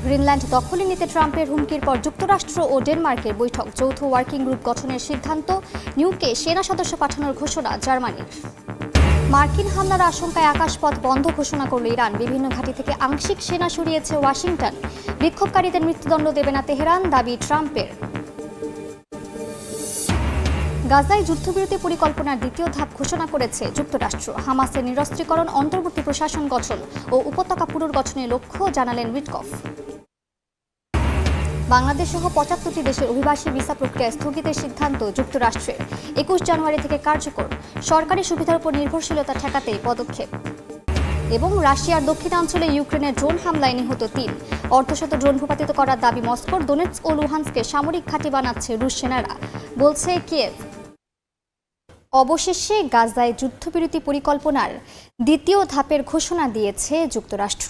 Greenland দখলে নিতে ট্রাম্পের হুমকির পর যুক্তরাষ্ট্র ও ডেনমার্কের বৈঠক, যৌথ ওয়ার্কিং গ্রুপ গঠনের সিদ্ধান্ত, নিউকে সেনা সদস্য পাঠানোর ঘোষণা জার্মানির। মার্কিন হামলার আশঙ্কায় আকাশপথ বন্ধ ঘোষণা করল ইরান, বিভিন্ন ঘাঁটি থেকে আংশিক সেনা সরিয়েছে ওয়াশিংটন। বিক্ষোভকারীদের মৃত্যুদণ্ড দেবে না তেহরান, দাবি ট্রাম্পের। গাজায় যুদ্ধবিরতি পরিকল্পনার দ্বিতীয় ধাপ ঘোষণা করেছে যুক্তরাষ্ট্র। হামাসের নিরস্ত্রীকরণ, অন্তর্বর্তী প্রশাসন গঠন ও উপত্যকা পুনর্গঠনের লক্ষ্য জানালেন উইটকফ। বাংলাদেশ সহ ৭৫টি দেশের অভিবাসী ভিসা প্রক্রিয়া স্থগিতের সিদ্ধান্ত যুক্তরাষ্ট্রের। ২১ জানুয়ারি থেকে কার্যকর। সরকারি সুবিধার উপর নির্ভরশীলতা ঠেকাতে পদক্ষেপ। এবং রাশিয়ার দক্ষিণাঞ্চলে ইউক্রেনের ড্রোন হামলায় নিহত ৩। অর্ধশত ড্রোন ভূপাতিত করার দাবি মস্কোর। দোনেৎস্ক ও লুহান্সকে সামরিক ঘাঁটি বানাচ্ছে রুশ সেনারা, বলছে কিয়েভ। অবশেষে গাজায় যুদ্ধবিরতি পরিকল্পনার দ্বিতীয় ধাপের ঘোষণা দিয়েছে যুক্তরাষ্ট্র।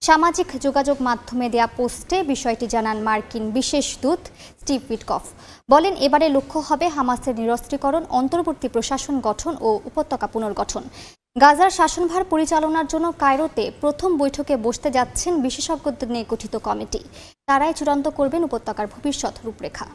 সামাজিক যোগাযোগ মাধ্যমে দেয়া পোস্টে বিষয়টি জানান মার্কিন বিশেষ দূত স্টিভ উইটকফ। বলেন, এবারে লক্ষ্য হবে হামাসের নিরস্ত্রীকরণ, অন্তর্বর্তী প্রশাসন গঠন ও উপত্যকা পুনর্গঠন। গাজার শাসনভার পরিচালনার জন্য কায়রোতে প্রথম বৈঠকে বসতে যাচ্ছেন বিশেষজ্ঞদের নিয়ে গঠিত কমিটি। তারাই চূড়ান্ত করবেন উপত্যকার ভবিষ্যৎ রূপরেখা।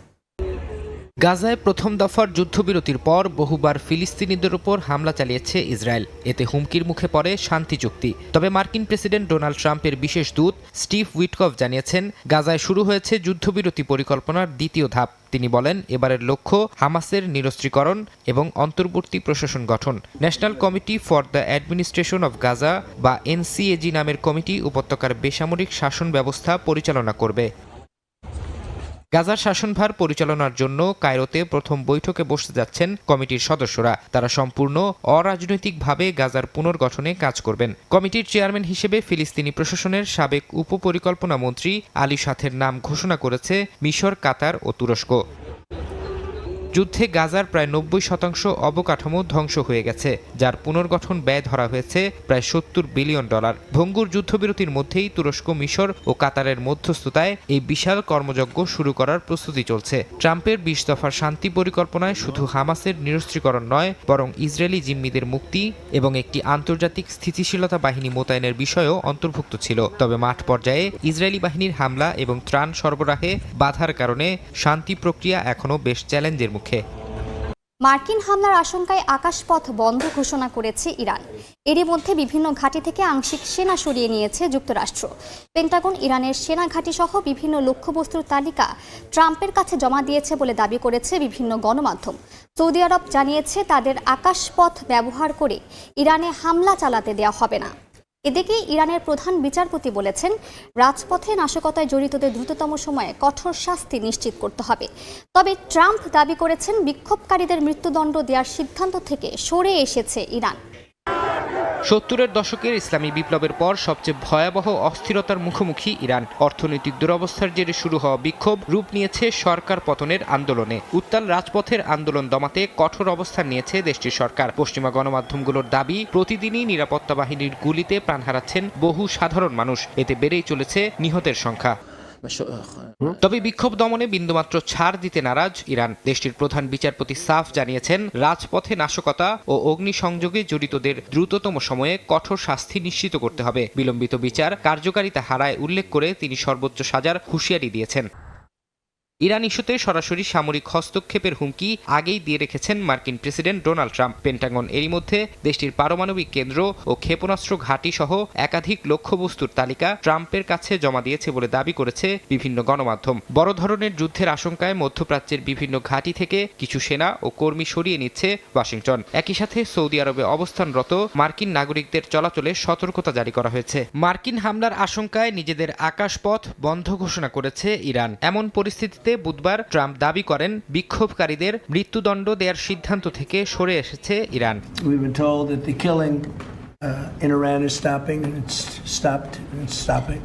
গাজায় প্রথম দফার যুদ্ধবিরতির পর বহুবার ফিলিস্তিনিদের উপর হামলা চালিয়েছে ইসরায়েল। এতে হুমকির মুখে পড়ে শান্তি চুক্তি। তবে মার্কিন প্রেসিডেন্ট ডোনাল্ড ট্রাম্পের বিশেষ দূত স্টিভ উইটকফ জানিয়েছেন, গাজায় শুরু হয়েছে যুদ্ধবিরতি পরিকল্পনার দ্বিতীয় ধাপ। তিনি বলেন, এবারের লক্ষ্য হামাসের নিরস্ত্রীকরণ এবং অন্তর্বর্তী প্রশাসন গঠন। National committee for the administration of Gaza বা এনসিএজি নামের কমিটি উপত্যকার বেসামরিক শাসন ব্যবস্থা পরিচালনা করবে। গাজার শাসনভার পরিচালনার জন্য কায়রোতে প্রথম বৈঠকে বসতে যাচ্ছেন কমিটির সদস্যরা। তারা সম্পূর্ণ অরাজনৈতিকভাবে গাজার পুনর্গঠনে কাজ করবেন। কমিটির চেয়ারম্যান হিসেবে ফিলিস্তিনি প্রশাসনের সাবেক উপপরিকল্পনা মন্ত্রী আলী সাথের নাম ঘোষণা করেছে মিশর, কাতার ও তুরস্ক। যুদ্ধে গাজার প্রায় ৯০% অবকাঠামো ধ্বংস হয়ে গেছে, যার পুনর্গঠন ব্যয় ধরা হয়েছে প্রায় $৭০ বিলিয়ন। ভঙ্গুর যুদ্ধবিরতির মধ্যেই তুরস্ক, মিশর ও কাতারের মধ্যস্থতায় এই বিশাল কর্মযজ্ঞ শুরু করার প্রস্তুতি চলছে। ট্রাম্পের ২০ দফার শান্তি পরিকল্পনায় শুধু হামাসের নিরস্ত্রীকরণ নয়, বরং ইসরায়েলি জিম্মিদের মুক্তি এবং একটি আন্তর্জাতিক স্থিতিশীলতা বাহিনী মোতায়েনের বিষয়ও অন্তর্ভুক্ত ছিল। তবে মাঠ পর্যায়ে ইসরায়েলি বাহিনীর হামলা এবং ত্রাণ সরবরাহে বাধার কারণে শান্তি প্রক্রিয়া এখনও বেশ চ্যালেঞ্জের মুখে। মার্কিন হামলার আশঙ্কায় আকাশপথ বন্ধ ঘোষণা করেছে ইরান। এরই মধ্যে বিভিন্ন ঘাঁটি থেকে আংশিক সেনা সরিয়ে নিয়েছে যুক্তরাষ্ট্র। পেন্টাগন ইরানের সেনা ঘাঁটি সহ বিভিন্ন লক্ষ্যবস্তুর তালিকা ট্রাম্পের কাছে জমা দিয়েছে বলে দাবি করেছে বিভিন্ন গণমাধ্যম। সৌদি আরব জানিয়েছে, তাদের আকাশপথ ব্যবহার করে ইরানে হামলা চালাতে দেওয়া হবে না। এদিকে ইরানের প্রধান বিচারপতি বলেছেন, রাজপথে নাশকতায় জড়িতদের দ্রুততম সময়ে কঠোর শাস্তি নিশ্চিত করতে হবে। তবে ট্রাম্প দাবি করেছেন, বিক্ষোভকারীদের মৃত্যুদণ্ড দেওয়ার সিদ্ধান্ত থেকে সরে এসেছে ইরান। ৭০-এর দশকের ইসলামী বিপ্লবের পর সবচেয়ে ভয়াবহ অস্থিরতার মুখোমুখি ইরান। অর্থনৈতিক দুরবস্থার জেরে শুরু হওয়া বিক্ষোভ রূপ নিয়েছে সরকার পতনের আন্দোলনে। উত্তাল রাজপথের আন্দোলন দমাতে কঠোর অবস্থান নিয়েছে দেশটির সরকার। পশ্চিমা গণমাধ্যমগুলোর দাবি, প্রতিদিনই নিরাপত্তা বাহিনীর গুলিতে প্রাণ হারাচ্ছেন বহু সাধারণ মানুষ। এতে বেড়েই চলেছে নিহতের সংখ্যা। তবে বিক্ষোভ দমনে বিন্দুমাত্র ছাড় দিতে নারাজ ইরান। দেশটির প্রধান বিচারপতি সাফ জানিয়েছেন, রাজপথে নাশকতা ও অগ্নিসংযোগে জড়িতদের দ্রুততম সময়ে কঠোর শাস্তি নিশ্চিত করতে হবে। বিলম্বিত বিচার কার্যকারিতা হারায় উল্লেখ করে তিনি সর্বোচ্চ সাজার হুঁশিয়ারি দিয়েছেন। ইরান ইস্যুতে সরাসরি সামরিক হস্তক্ষেপের হুমকি আগেই দিয়ে রেখেছেন মার্কিন প্রেসিডেন্ট ডোনাল্ড ট্রাম্প। পেন্টাগন এরই মধ্যে দেশটির পারমাণবিক কেন্দ্র ও ক্ষেপণাস্ত্র ঘাঁটি সহ একাধিক লক্ষ্যবস্তুর তালিকা ট্রাম্পের কাছে জমা দিয়েছে বলে দাবি করেছে বিভিন্ন গণমাধ্যম। বড় ধরনের যুদ্ধের আশঙ্কায় মধ্যপ্রাচ্যের বিভিন্ন ঘাঁটি থেকে কিছু সেনা ও কর্মী সরিয়ে নিচ্ছে ওয়াশিংটন। একই সাথে সৌদি আরবে অবস্থানরত মার্কিন নাগরিকদের চলাচলে সতর্কতা জারি করা হয়েছে। মার্কিন হামলার আশঙ্কায় নিজেদের আকাশপথ বন্ধ ঘোষণা করেছে ইরান। এমন পরিস্থিতিতে বুধবার ট্রাম্প দাবি করেন, বিক্ষোভকারীদের মৃত্যুদণ্ড দেওয়ার সিদ্ধান্ত থেকে সরে এসেছে Iran. We've been told that the killing in Iran is stopping, and it's stopped, and it's stopping.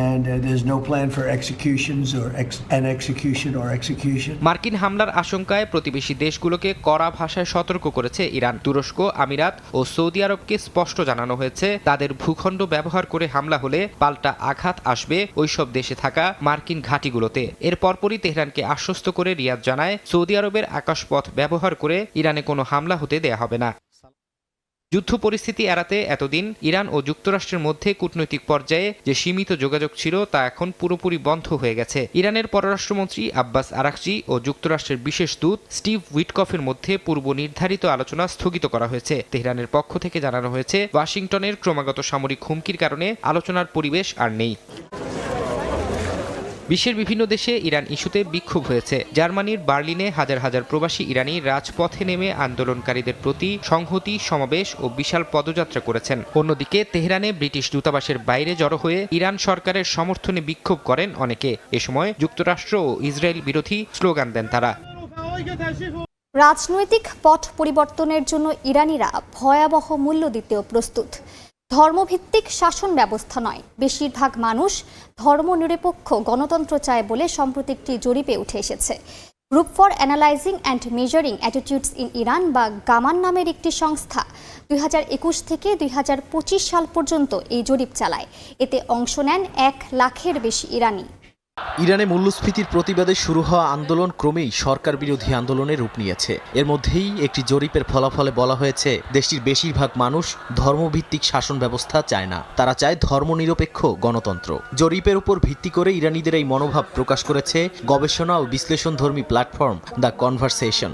And there's no plan for executions or execution. মার্কিন হামলার আশঙ্কায় প্রতিবেশী দেশগুলোকে কড়া ভাষায় সতর্ক করেছে ইরান। তুরস্ক, আমিরাত ও সৌদি আরবকে স্পষ্ট জানানো হয়েছে, তাদের ভূখণ্ড ব্যবহার করে হামলা হলে পাল্টা আঘাত আসবে ওইসব দেশে থাকা মার্কিন ঘাঁটিগুলোতে। এর পরপরই তেহরানকে আশ্বস্ত করে রিয়াদ জানায়, সৌদি আরবের আকাশপথ ব্যবহার করে ইরানে কোনো হামলা হতে দেয়া হবে না। যুদ্ধ পরিস্থিতি এড়াতে এতদিন ইরান ও যুক্তরাষ্ট্রের মধ্যে কূটনৈতিক পর্যায়ে যে সীমিত যোগাযোগ ছিল তা এখন পুরোপুরি বন্ধ হয়ে গেছে। ইরানের পররাষ্ট্রমন্ত্রী আব্বাস আরাকচি ও যুক্তরাষ্ট্রের বিশেষ দূত স্টিভ উইটকফের মধ্যে পূর্ব নির্ধারিত আলোচনা স্থগিত করা হয়েছে। তেহরানের পক্ষ থেকে জানানো হয়েছে, ওয়াশিংটনের ক্রমাগত সামরিক হুমকির কারণে আলোচনার পরিবেশ আর নেই। বিশ্বের বিভিন্ন দেশে ইরান ইস্যুতে বিক্ষোভ হয়েছে। জার্মানির বার্লিনে হাজার হাজার প্রবাসী ইরানি রাজপথে নেমে আন্দোলনকারীদের প্রতি সংহতি সমাবেশ ও বিশাল পদযাত্রা করেছেন। অন্যদিকে তেহরানে ব্রিটিশ দূতাবাসের বাইরে জড়ো হয়ে ইরান সরকারের সমর্থনে বিক্ষোভ করেন অনেকে। এ সময় যুক্তরাষ্ট্র ও ইসরায়েল বিরোধী স্লোগান দেন তারা। রাজনৈতিক পট পরিবর্তনের জন্য ইরানিরা ভয়াবহ মূল্য দিতেও প্রস্তুত। ধর্মভিত্তিক শাসন ব্যবস্থা নয়, বেশিরভাগ মানুষ ধর্মনিরপেক্ষ গণতন্ত্র চায় বলে সম্প্রতি একটি জরিপে উঠে এসেছে। Group for analysing and measuring attitudes in Iran বা গামান নামের একটি সংস্থা 2021 থেকে 2025 সাল পর্যন্ত এই জরিপ চালায়। এতে অংশ নেন 1 লাখের বেশি ইরানি। ইরানে মূল্যস্ফীতির প্রতিবাদে শুরু হওয়া আন্দোলন ক্রমেই সরকার বিরোধী আন্দোলনের রূপ নিয়েছে। এর মধ্যেই একটি জরিপের ফলাফলে বলা হয়েছে, দেশটির বেশিরভাগ মানুষ ধর্মভিত্তিক শাসন ব্যবস্থা চায় না, তারা চায় ধর্মনিরপেক্ষ গণতন্ত্র। জরিপের উপর ভিত্তি করে ইরানিদের এই মনোভাব প্রকাশ করেছে গবেষণা ও বিশ্লেষণধর্মী প্ল্যাটফর্ম দ্য কনভারসেশন।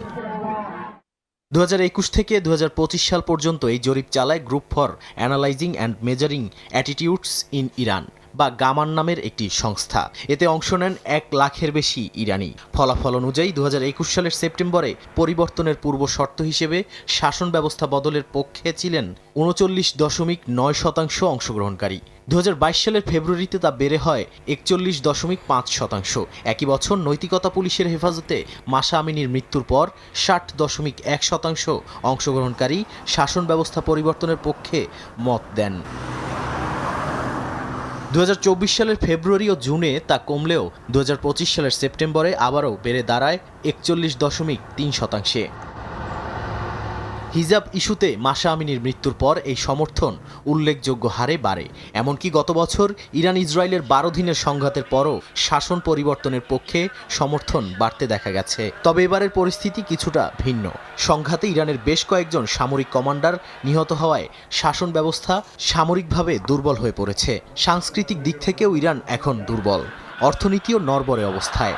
2021 থেকে 2025 সাল পর্যন্ত এই জরিপ চালায় group for analysing and measuring attitudes in Iran বা গামান নামের একটি সংস্থা। এতে অংশ নেন 1 লাখের বেশি ইরানি। ফলাফল অনুযায়ী 2021 সালের সেপ্টেম্বরে পরিবর্তনের পূর্ব শর্ত হিসেবে শাসন ব্যবস্থা বদলের পক্ষে ছিলেন 39.9% অংশগ্রহণকারী। 2022 সালের ফেব্রুয়ারিতে তা বেড়ে হয় 41.5%। একই বছর নৈতিকতা পুলিশের হেফাজতে মাসা আমিনির মৃত্যুর পর 60.1% অংশগ্রহণকারী শাসন ব্যবস্থা পরিবর্তনের পক্ষে মত দেন। 2024 সালের ফেব্রুয়ারি ও জুনে তা কমলেও 2025 সালের সেপ্টেম্বরে আবারও বেড়ে দাঁড়ায় 41.3%। হিজাব ইস্যুতে মাসা আমিনির মৃত্যুর পর এই সমর্থন উল্লেখযোগ্য হারে বাড়ে। এমনকি গত বছর ইরান ইসরায়েলের 12 দিনের সংঘাতের পরও শাসন পরিবর্তনের পক্ষে সমর্থন বাড়তে দেখা গেছে। তবে এবারের পরিস্থিতি কিছুটা ভিন্ন। সংঘাতে ইরানের বেশ কয়েকজন সামরিক কমান্ডার নিহত হওয়ায় শাসন ব্যবস্থা সামরিকভাবে দুর্বল হয়ে পড়েছে। সাংস্কৃতিক দিক থেকেও ইরান এখন দুর্বল, অর্থনীতিও নড়বড়ে অবস্থায়।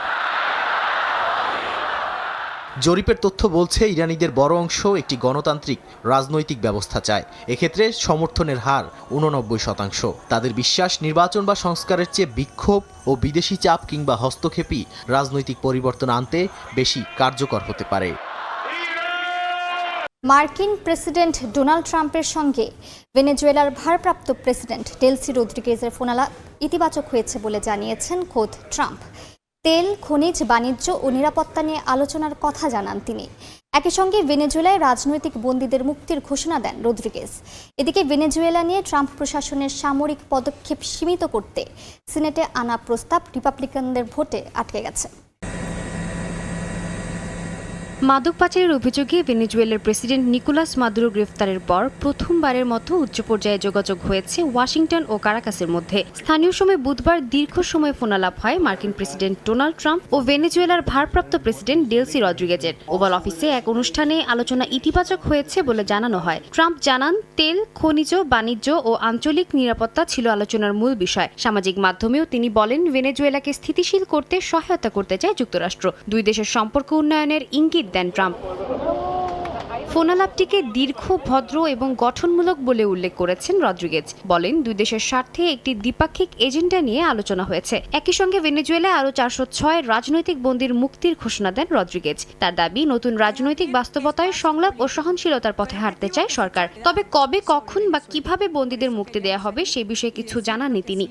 জরিপের তথ্য বলছে, ইরানিদের বড় অংশ একটি গণতান্ত্রিক রাজনৈতিক ব্যবস্থা চায়। এক্ষেত্রে সমর্থনের হার 89%। তাদের বিশ্বাস, নির্বাচন বা সংস্কারের চেয়ে বিক্ষোভ ও বিদেশি চাপ কিংবা হস্তক্ষেপই রাজনৈতিক পরিবর্তন আনতে বেশি কার্যকর হতে পারে। মার্কিন প্রেসিডেন্ট ডোনাল্ড ট্রাম্পের সঙ্গে ভেনেজুয়েলার ভারপ্রাপ্ত প্রেসিডেন্ট ডেলসি রদ্রিগেজের ফোনালাপ ইতিবাচক হয়েছে বলে জানিয়েছেন খোদ ট্রাম্প। তেল, খনিজ, বাণিজ্য ও নিরাপত্তা নিয়ে আলোচনার কথা জানান তিনি। একই সঙ্গে ভেনেজুয়েলায় রাজনৈতিক বন্দীদের মুক্তির ঘোষণা দেন রদ্রিগেজ। এদিকে ভেনেজুয়েলা নিয়ে ট্রাম্প প্রশাসনের সামরিক পদক্ষেপ সীমিত করতে সিনেটে আনা প্রস্তাব রিপাবলিকানদের ভোটে আটকে গেছে। মাদক পাচারের অভিযোগে ভেনেজুয়েলার প্রেসিডেন্ট নিকোলাস মাদুরো গ্রেফতারের পর প্রথমবারের মতো উচ্চ পর্যায়ে যোগাযোগ হয়েছে ওয়াশিংটন ও কারাকাসের মধ্যে। স্থানীয় সময় বুধবার দীর্ঘ সময় ফোনালাপ হয় মার্কিন প্রেসিডেন্ট ডোনাল্ড ট্রাম্প ও ভেনেজুয়েলার ভারপ্রাপ্ত প্রেসিডেন্ট ডেলসি রদ্রিগেজের। ওভাল অফিসে এক অনুষ্ঠানে আলোচনা ইতিবাচক হয়েছে বলে জানানো হয়। ট্রাম্প জানান, তেল, খনিজ, বাণিজ্য ও আঞ্চলিক নিরাপত্তা ছিল আলোচনার মূল বিষয়। সামাজিক মাধ্যমেও তিনি বলেন, ভেনেজুয়েলাকে স্থিতিশীল করতে সহায়তা করতে চায় যুক্তরাষ্ট্র। দুই দেশের সম্পর্ক উন্নয়নের ইঙ্গিত দেন ট্রাম্প। ফোনালাপটিকে দীর্ঘ, ভদ্র এবং গঠনমূলক বলে উল্লেখ করেছেন রদ্রিগেজ। বলেন, দুই দেশের স্বার্থে একটি দ্বিপাক্ষিক এজেন্ডা নিয়ে আলোচনা হয়েছে। একই সঙ্গে ভেনেজুয়েলায় আরও 406 রাজনৈতিক বন্দীর মুক্তির ঘোষণা দেন রদ্রিগেজ। তার দাবি, নতুন রাজনৈতিক বাস্তবতায় সংলাপ ও সহনশীলতার পথে হাঁটতে চায় সরকার। তবে কবে, কখন বা কিভাবে বন্দীদের মুক্তি দেওয়া হবে সে বিষয়ে কিছু জানাননি তিনি।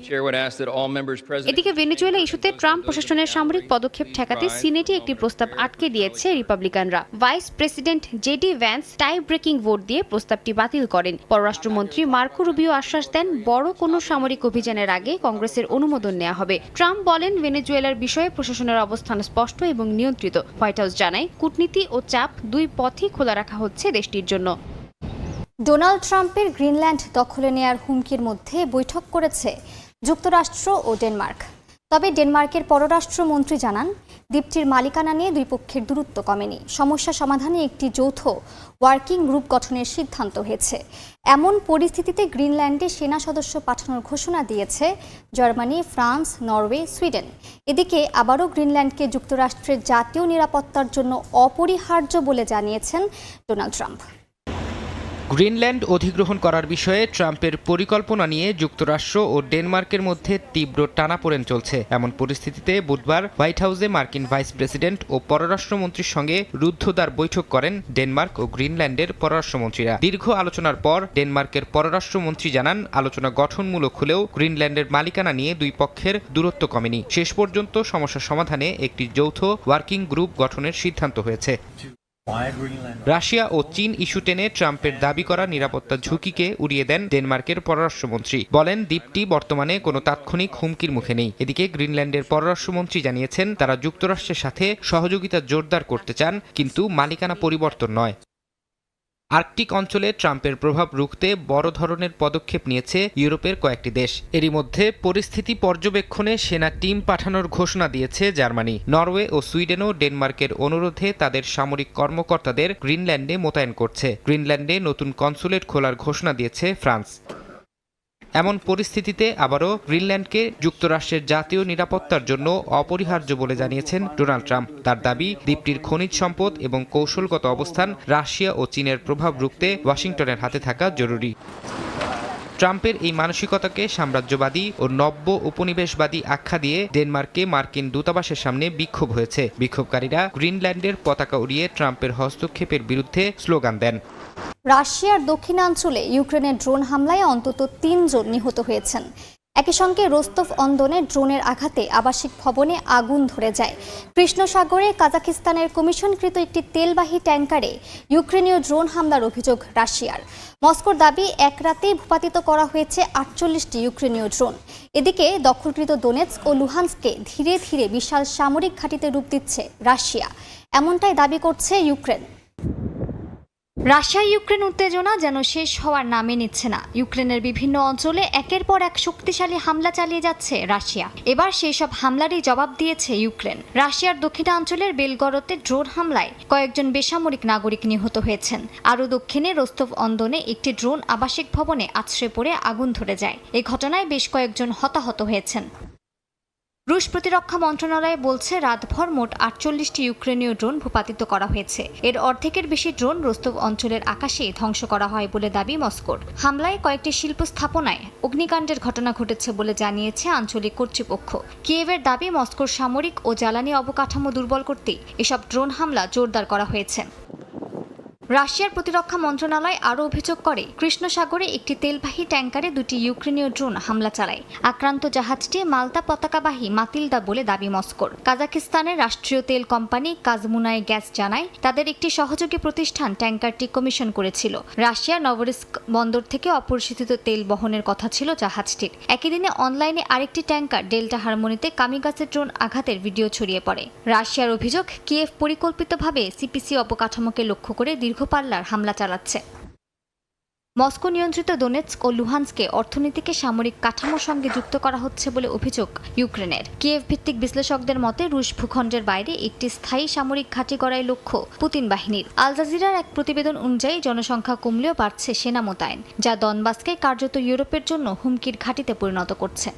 এদিকে ভেনেজুয়েলা ইস্যুতে ট্রাম্প প্রশাসনের সামরিক পদক্ষেপ ঠেকাতে সিনেটে একটি প্রস্তাব আটকে দিয়েছে রিপাবলিকানরা। Vice president JD Vance tie breaking vote দিয়ে প্রস্তাবটি বাতিল করেন। পররাষ্ট্রমন্ত্রী মার্কো রুবিও আশ্বাস দেন, বড় কোনো সামরিক অভিযানের আগে কংগ্রেসের অনুমোদন নেওয়া হবে। ট্রাম্প বলেন, ভেনেজুয়েলার বিষয়ে প্রশাসনের অবস্থান স্পষ্ট এবং নিয়ন্ত্রিত। হোয়াইট হাউস জানায়, কূটনীতি ও চাপ দুই পথই খোলা রাখা হচ্ছে দেশটির জন্য। ডোনাল্ড ট্রাম্পের গ্রিনল্যান্ড দখলে নেয়ার হুমকির মধ্যে বৈঠক করেছে যুক্তরাষ্ট্র ও ডেনমার্ক। তবে ডেনমার্কের পররাষ্ট্রমন্ত্রী জানান, দ্বীপটির মালিকানা নিয়ে দুই পক্ষের দূরত্ব কমেনি। সমস্যা সমাধানে একটি যৌথ ওয়ার্কিং গ্রুপ গঠনের সিদ্ধান্ত হয়েছে। এমন পরিস্থিতিতে গ্রিনল্যান্ডে সেনা সদস্য পাঠানোর ঘোষণা দিয়েছে জার্মানি, ফ্রান্স, নরওয়ে, সুইডেন। এদিকে আবারও গ্রিনল্যান্ডকে যুক্তরাষ্ট্রের জাতীয় নিরাপত্তার জন্য অপরিহার্য বলে জানিয়েছেন ডোনাল্ড ট্রাম্প। গ্রিনল্যান্ড অধিগ্রহণ করার বিষয়ে ট্রাম্পের পরিকল্পনা নিয়ে যুক্তরাষ্ট্র ও ডেনমার্কের মধ্যে তীব্র টানাপোড়েন চলছে। এমন পরিস্থিতিতে বুধবার হোয়াইট হাউসে মার্কিন ভাইস প্রেসিডেন্ট ও পররাষ্ট্রমন্ত্রীর সঙ্গে রুদ্ধদ্বার বৈঠক করেন ডেনমার্ক ও গ্রিনল্যান্ডের পররাষ্ট্রমন্ত্রীরা। দীর্ঘ আলোচনার পর ডেনমার্কের পররাষ্ট্রমন্ত্রী জানান, আলোচনা গঠনমূলক হলেও গ্রিনল্যান্ডের মালিকানা নিয়ে দুই পক্ষের দূরত্ব কমেনি। শেষ পর্যন্ত সমস্যা সমাধানে একটি যৌথ ওয়ার্কিং গ্রুপ গঠনের সিদ্ধান্ত হয়েছে। রাশিয়া ও চীন ইস্যু টেনে ট্রাম্পের দাবি করা নিরাপত্তা ঝুঁকিকে উড়িয়ে দেন ডেনমার্কের পররাষ্ট্রমন্ত্রী। বলেন, দ্বীপটি বর্তমানে কোনো তাৎক্ষণিক হুমকির মুখে নেই। এদিকে গ্রিনল্যান্ডের পররাষ্ট্রমন্ত্রী জানিয়েছেন, তারা যুক্তরাষ্ট্রের সাথে সহযোগিতা জোরদার করতে চান, কিন্তু মালিকানা পরিবর্তন নয়। আর্কটিক অঞ্চলে ট্রাম্পের প্রভাব রুখতে বড় ধরনের পদক্ষেপ নিয়েছে ইউরোপের কয়েকটি দেশ। এরই মধ্যে পরিস্থিতি পর্যবেক্ষণে সেনা টিম পাঠানোর ঘোষণা দিয়েছে জার্মানি। নরওয়ে ও সুইডেনও ডেনমার্কের অনুরোধে তাদের সামরিক কর্মকর্তাদের গ্রিনল্যান্ডে মোতায়েন করছে। গ্রিনল্যান্ডে নতুন কনসুলেট খোলার ঘোষণা দিয়েছে ফ্রান্স। এমন পরিস্থিতিতে আবারও গ্রিনল্যান্ডকে যুক্তরাষ্ট্রের জাতীয় নিরাপত্তার জন্য অপরিহার্য বলে জানিয়েছেন ডোনাল্ড ট্রাম্প। তার দাবি, দ্বীপটির খনিজ সম্পদ এবং কৌশলগত অবস্থান রাশিয়া ও চীনের প্রভাব রুখতে ওয়াশিংটনের হাতে থাকা জরুরি। ট্রাম্পের এই মানসিকতাকে সাম্রাজ্যবাদী ও নব্য উপনিবেশবাদী আখ্যা দিয়ে ডেনমার্কে মার্কিন দূতাবাসের সামনে বিক্ষোভ হয়েছে। বিক্ষোভকারীরা গ্রিনল্যান্ডের পতাকা উড়িয়ে ট্রাম্পের হস্তক্ষেপের বিরুদ্ধে স্লোগান দেন। রাশিয়ার দক্ষিণাঞ্চলে ইউক্রেনের ড্রোন হামলায় অন্তত ৩ জন নিহত হয়েছেন। একই সঙ্গে রোস্তভ অন্দনে ড্রোনের আঘাতে আবাসিক ভবনে আগুন ধরে যায়। কৃষ্ণ সাগরে কাজাকিস্তানের কমিশনকৃত একটি তেলবাহী ট্যাঙ্কারে ইউক্রেনীয় ড্রোন হামলার অভিযোগ রাশিয়ার। মস্কোর দাবি, এক রাতেই ভূপাতিত করা হয়েছে ৪৮টি ইউক্রেনীয় ড্রোন। এদিকে দখলকৃত দোনেৎস্ক ও লুহান্সকে ধীরে ধীরে বিশাল সামরিক ঘাঁটিতে রূপ দিচ্ছে রাশিয়া, এমনটাই দাবি করছে ইউক্রেন। রাশিয়া ইউক্রেন উত্তেজনা যেন শেষ হওয়ার নামে নিচ্ছে না। ইউক্রেনের বিভিন্ন অঞ্চলে একের পর এক শক্তিশালী হামলা চালিয়ে যাচ্ছে রাশিয়া। এবার সেই সব হামলারই জবাব দিয়েছে ইউক্রেন। রাশিয়ার দক্ষিণাঞ্চলের বেলগরদে ড্রোন হামলায় কয়েকজন বেসামরিক নাগরিক নিহত হয়েছেন। আরও দক্ষিণে রোস্তভ অন্দনে একটি ড্রোন আবাসিক ভবনে আছড়ে পড়ে আগুন ধরে যায়। এই ঘটনায় বেশ কয়েকজন হতাহত হয়েছেন। রুশ প্রতিরক্ষা মন্ত্রণালয় বলছে, রাতভর মোট ৪৮টি ইউক্রেনীয় ড্রোন ভূপাতিত করা হয়েছে। এর অর্ধেকের বেশি ড্রোন রোস্তভ অঞ্চলের আকাশে ধ্বংস করা হয় বলে দাবি মস্কোর। হামলায় কয়েকটি শিল্প স্থাপনায় অগ্নিকাণ্ডের ঘটনা ঘটেছে বলে জানিয়েছে আঞ্চলিক কর্তৃপক্ষ। কিয়েভের দাবি, মস্কোর সামরিক ও জ্বালানি অবকাঠামো দুর্বল করতে এসব ড্রোন হামলা জোরদার করা হয়েছে। রাশিয়ার প্রতিরক্ষা মন্ত্রণালয় আরও অভিযোগ করে, কৃষ্ণ সাগরে একটি তেলবাহী ট্যাঙ্কারে ২টি ইউক্রেনীয় ড্রোন হামলা চালায়। আক্রান্ত জাহাজটি মাল্টা পতাকাবাহী মাতিলদা বলে দাবি মস্কোর। কাজাকিস্তানের রাষ্ট্রীয় তেল কোম্পানি কাজমুনাই গ্যাস জানায়, তাদের একটি সহযোগী প্রতিষ্ঠান ট্যাঙ্কারটি কমিশন করেছিল। রাশিয়ার নভরিস্ক বন্দর থেকে অপরিশোধিত তেল বহনের কথা ছিল জাহাজটির। একই দিনে অনলাইনে আরেকটি ট্যাঙ্কার ডেল্টা হারমোনিতে কামিগাসে ড্রোন আঘাতের ভিডিও ছড়িয়ে পড়ে। রাশিয়ার অভিযোগ, কিয়েভ পরিকল্পিতভাবে সিপিসি অবকাঠামোকে লক্ষ্য করে দীর্ঘপাল্লার হামলা চালাচ্ছে। মস্কো নিয়ন্ত্রিত দোনেৎস্ক ও লুহান্সকে অর্থনীতিকে সামরিক কাঠামোর সঙ্গে যুক্ত করা হচ্ছে বলে অভিযোগ ইউক্রেনের। কিয়েভ ভিত্তিক বিশ্লেষকদের মতে, রুশ ভূখণ্ডের বাইরে একটি স্থায়ী সামরিক ঘাঁটি গড়াই লক্ষ্য পুতিন বাহিনীর। আল জাজিরার এক প্রতিবেদন অনুযায়ী জনসংখ্যা কমলেও বাড়ছে সেনা মোতায়েন, যা দনবাসকে কার্যত ইউরোপের জন্য হুমকির ঘাঁটিতে পরিণত করছে।